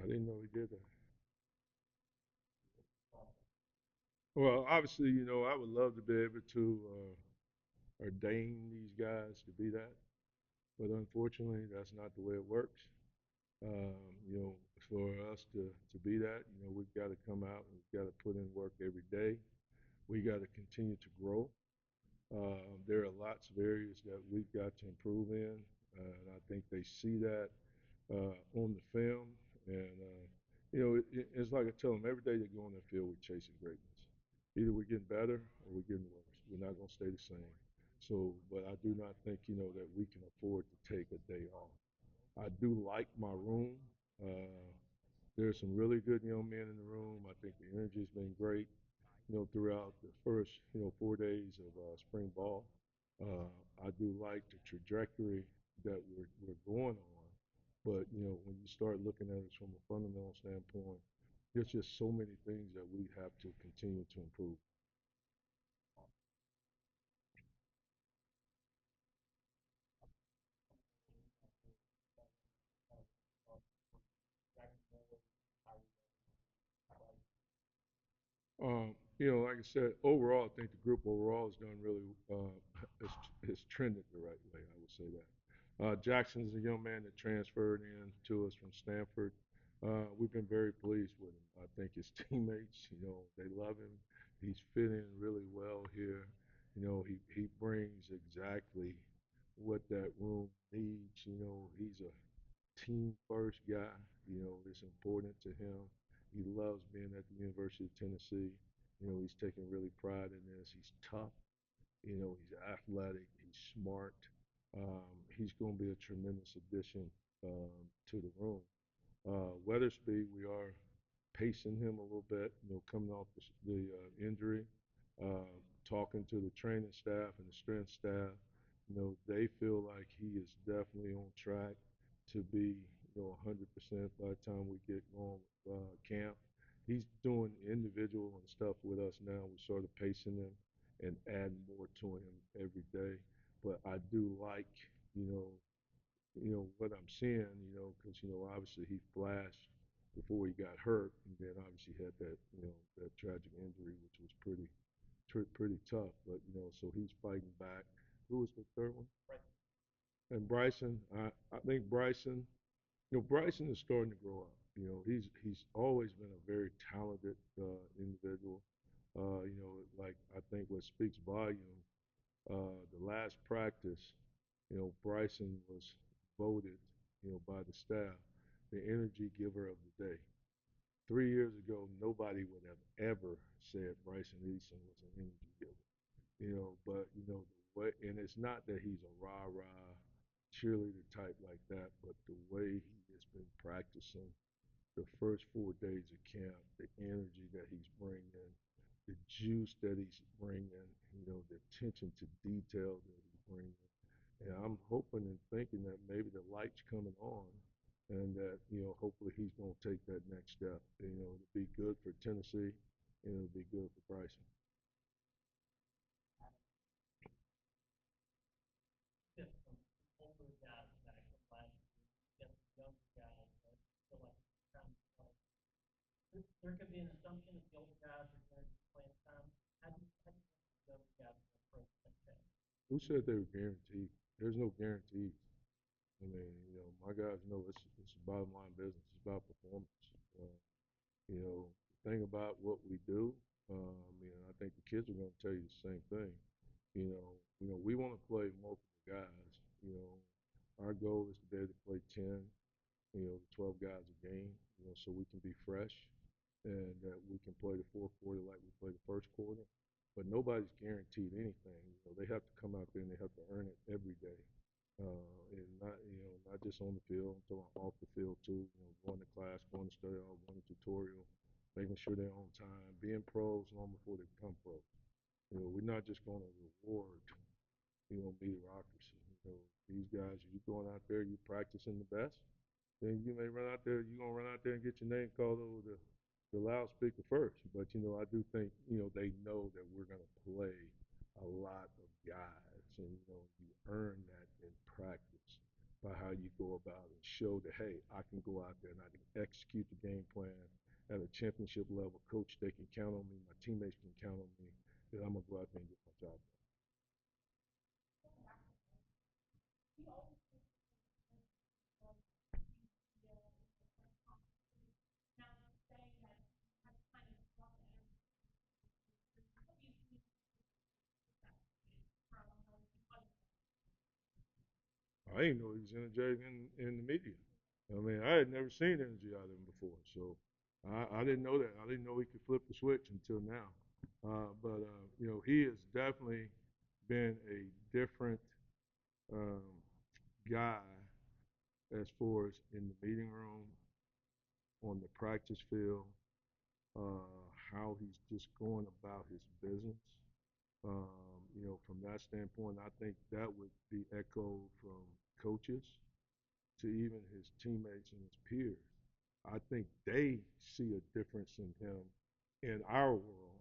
I didn't know he did that. Well, obviously, I would love to be able to ordain these guys to be that, but unfortunately, that's not the way it works. For us to be that, we've got to come out and we've got to put in work every day. We got to continue to grow. There are lots of areas that we've got to improve in, and I think they see that on the film. And it's like I tell them every day they go on the field, we're chasing greatness. Either we're getting better or we're getting worse. We're not going to stay the same. So, but I do not think that we can afford to take a day off. I do like my room. Uh, there's some really good young men in the room. I think the energy's been great, throughout the first, 4 days of spring ball. Uh, I do like the trajectory that we're going on, but when you start looking at it from a fundamental standpoint, there's just so many things that we have to continue to improve. Like I said, overall, I think the group overall has done really, it's trended the right way. I would say that. Jackson's a young man that transferred in to us from Stanford. We've been very pleased with him. I think his teammates, they love him. He's fit in really well here. He brings exactly what that room needs. He's a team first guy. It's important to him. He loves being at the University of Tennessee. He's taking really pride in this. He's tough. He's athletic. He's smart. He's going to be a tremendous addition to the room. Weathersby, we are pacing him a little bit, coming off the injury, talking to the training staff and the strength staff. They feel like he is definitely on track to be, 100% by the time we get going with camp. He's doing individual and stuff with us now. We're sort of pacing him and adding more to him every day. But I do like, you know, what I'm seeing, because obviously he flashed before he got hurt, and then obviously had that that tragic injury, which was pretty tough. But so he's fighting back. Who was the third one? And Bryson, I think Bryson, Bryson is starting to grow up. He's always been a very talented individual. Like I think what speaks volume. The last practice, Bryson was voted, by the staff, the energy giver of the day. 3 years ago, nobody would have ever said Bryson Eason was an energy giver. But the way, and it's not that he's a rah rah cheerleader type like that, but the way he has been practicing the first 4 days of camp, the energy that he's bringing, the juice that he's bringing, the attention to detail that he's bringing. And I'm hoping and thinking that maybe the light's coming on and that, hopefully he's going to take that next step. To be good for Tennessee and it'll be good for Bryson. Who said they were guaranteed? There's no guarantees. I mean, my guys know it's a bottom line business. It's about performance. Uh, the thing about what we do, I think the kids are going to tell you the same thing. We want to play multiple guys. Our goal is to be able to play 10, 12 guys a game, so we can be fresh and that we can play the fourth quarter like we played the first quarter. But nobody's guaranteed anything. They have to come out there and they have to earn it every day. And not just on the field, I'm talking off the field too. Going to class, going to study hall, going to tutorial, making sure they're on time, being pros long before they become pros. We're not just going to reward, mediocrity. These guys, you're going out there, you're practicing the best, then you may run out there, you're gonna run out there and get your name called over the loudspeaker first. But I do think they know that we're gonna play a lot of guys, and you earn that in practice by how you go about and show that hey, I can go out there and I can execute the game plan at a championship level. Coach, they can count on me. My teammates can count on me. That I'm gonna go out there and get my job done. I didn't know he was energetic in the media. I mean, I had never seen energy out of him before, so I didn't know that. I didn't know he could flip the switch until now. But he has definitely been a different um, guy as far as in the meeting room, on the practice field, how he's just going about his business. From that standpoint, I think that would be echoed from coaches to even his teammates and his peers. I think they see a difference in him in our world.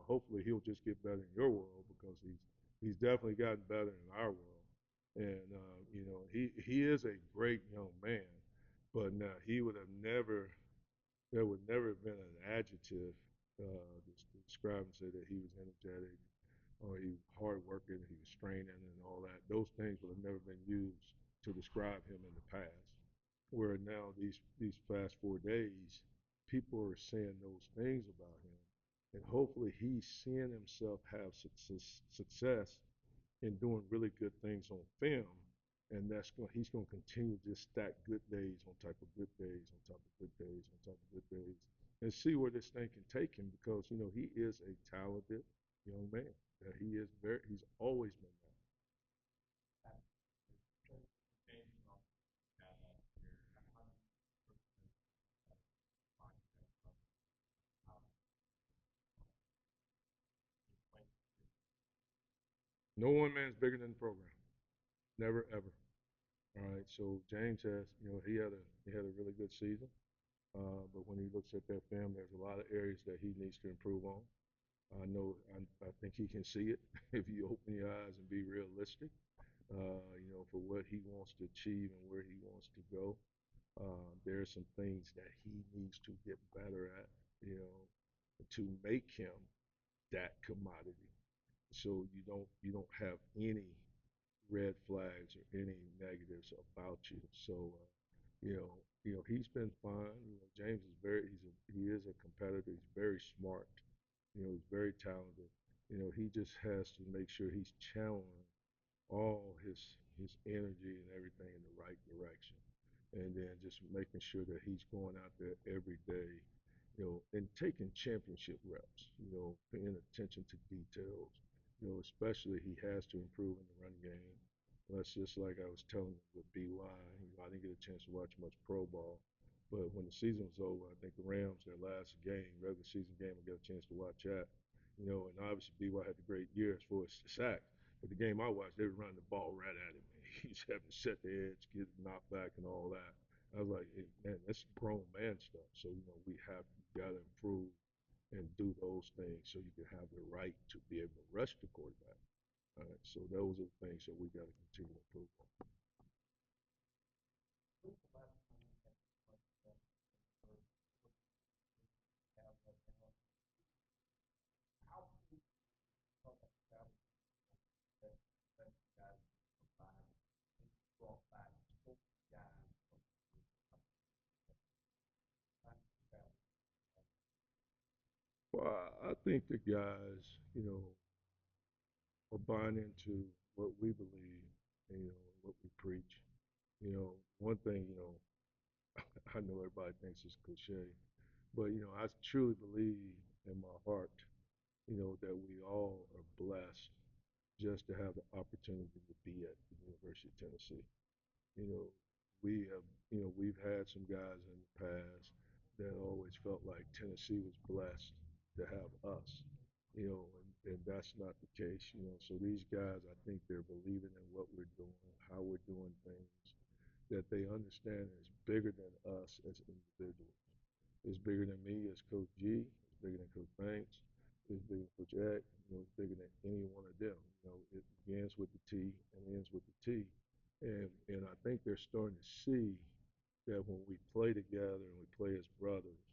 Hopefully he'll just get better in your world because he's definitely gotten better in our world. And he is a great young man, but now he would have never there would never have been an adjective to describe and say that he was energetic or he was hard working, he was straining and all that. Those things would have never been used to describe him in the past. Where now these past 4 days, people are saying those things about him, and hopefully he's seeing himself have success in doing really good things on film, and he's going to continue to just stack good days on top of good days on top of good days on top of good days, and see where this thing can take him because he is a talented young man. He's always been that. No one man's bigger than the program. Never ever. All right. So James he had a really good season. But when he looks at that film, there's a lot of areas that he needs to improve on. I think he can see it if you open your eyes and be realistic. For what he wants to achieve and where he wants to go. There are some things that he needs to get better at. You know, to make him that commodity. So you don't have any red flags or any negatives about you. So he's been fine. James is he is a competitor. He's very smart. He's very talented. He just has to make sure he's channeling all his energy and everything in the right direction, and then just making sure that he's going out there every day, and taking championship reps. Paying attention to details. Especially he has to improve in the run game. That's just like I was telling you with BY. I didn't get a chance to watch much pro ball, but when the season was over, I think the Rams their last game, regular season game, I got a chance to watch that. And obviously BY had a great year as far as sacks. But the game I watched, they were running the ball right at him. He's having to set the edge, get knocked back, and all that. I was like, hey, man, that's grown man stuff. So we got to improve and do those things so you can have the right to be able to rush the quarterback. All right, so those are the things that we got to continue to improve on. Well, I think the guys, are buying into what we believe, what we preach. One thing, I know everybody thinks it's cliche, but I truly believe in my heart, that we all are blessed just to have the opportunity to be at the University of Tennessee. You know, we've had some guys in the past that always felt like Tennessee was blessed to have us. And that's not the case. So these guys, I think they're believing in what we're doing, how we're doing things, that they understand is bigger than us as individuals. It's bigger than me as Coach G. It's bigger than Coach Banks. is bigger for Jack, it's bigger than any one of them. It begins with the T and ends with the T. And I think they're starting to see that when we play together and we play as brothers,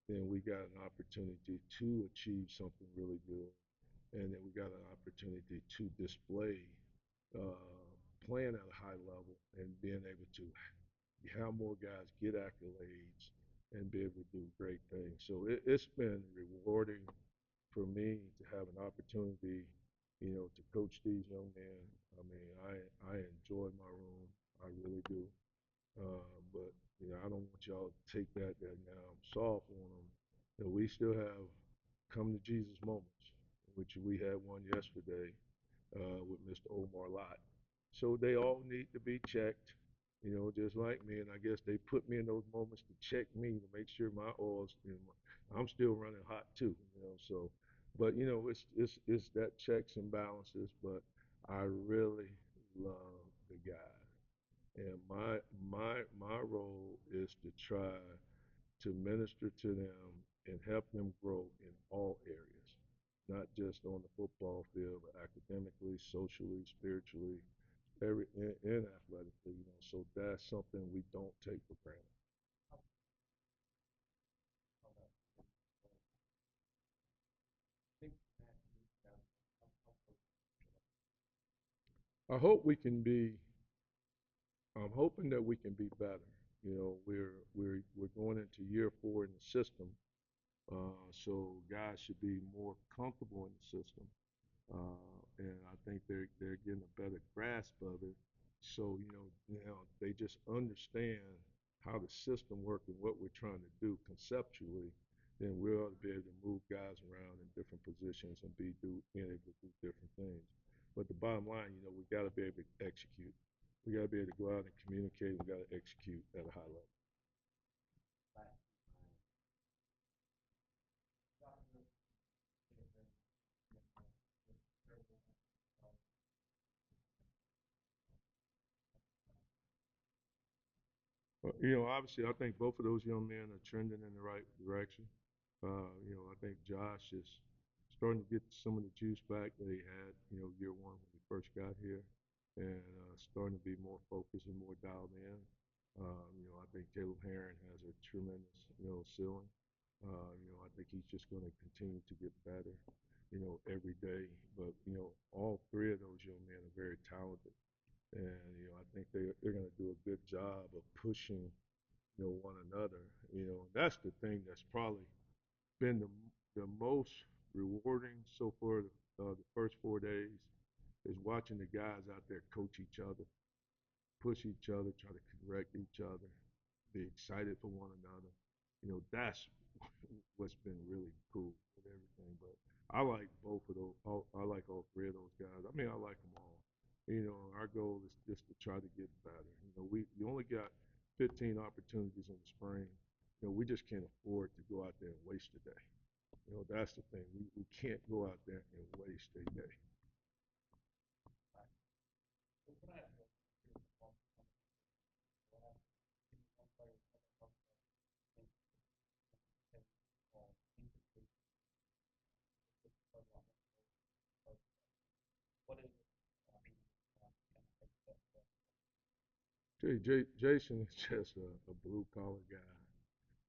then we got an opportunity to achieve something really good. And then we got an opportunity to display uh, playing at a high level and being able to have more guys get accolades and be able to do great things. So it's been rewarding for me to have an opportunity, to coach these young men. I mean, I enjoy my room. I really do. But I don't want y'all to take that now I'm soft on them. We still have come to Jesus moments, which we had one yesterday with Mr. Omar Lott. So they all need to be checked, just like me. And I guess they put me in those moments to check me to make sure my oil's, I'm still running hot too, So, but it's that checks and balances. But I really love the guys, and my role is to try to minister to them and help them grow in all areas, not just on the football field, but academically, socially, spiritually, and athletically. So that's something we don't take for granted. I hope we can be. I'm hoping that we can be better. We're going into year 4 in the system, so guys should be more comfortable in the system. And I think they're getting a better grasp of it. So now they just understand how the system works and what we're trying to do conceptually. Then we ought to be able to move guys around in different positions and being able to do different things. But the bottom line, we got to be able to execute. We got to be able to go out and communicate. We got to execute at a high level. Obviously, I think both of those young men are trending in the right direction. I think Josh is starting to get some of the juice back that he had, year 1 when he first got here, and starting to be more focused and more dialed in. I think Caleb Herron has a tremendous, ceiling. I think he's just going to continue to get better, every day. But all three of those young men are very talented, and I think they're going to do a good job of pushing one another. That's the thing that's probably been the most rewarding so far. The first 4 days is watching the guys out there coach each other, push each other, try to correct each other, be excited for one another. That's what's been really cool with everything. But I like both of those. I like all three of those guys. I mean, I like them all. Our goal is just to try to get better. You only got 15 opportunities in the spring. We just can't afford to go out there and waste a day. That's the thing. We can't go out there and waste a day. Jason is just a blue collar guy.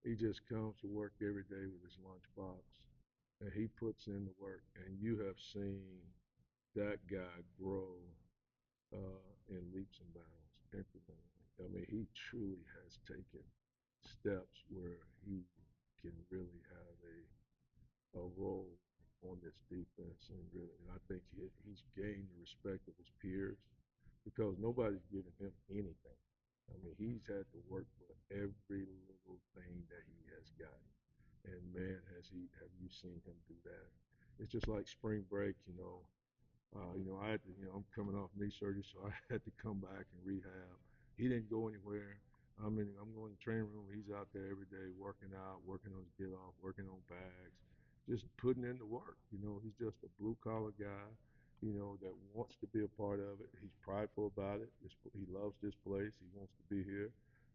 He just comes to work every day with his lunchbox, and he puts in the work. And you have seen that guy grow in leaps and bounds incrementally. I mean, he truly has taken steps where he can really have a role on this defense, and I think he's gained the respect of his peers because nobody's giving him anything. I mean, he's had to work for every little thing that he has gotten, and man, have you seen him do that? It's just like spring break, I had to, I'm coming off knee surgery, so I had to come back and rehab. He didn't go anywhere. I'm going to the training room. He's out there every day working out, working on his get off, working on bags, just putting in the work. He's just a blue collar guy, that wants to be a part of it. He's prideful about it. He loves this place. He wants to be here.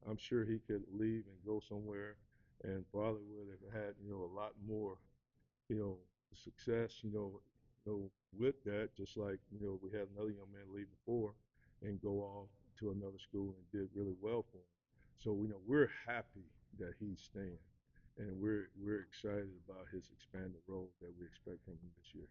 I'm sure he could leave and go somewhere and probably would have had, a lot more, you know, success, with that, just like, we had another young man leave before and go off to another school and did really well for him. So, we're happy that he's staying, and we're excited about his expanded role that we expect from him this year.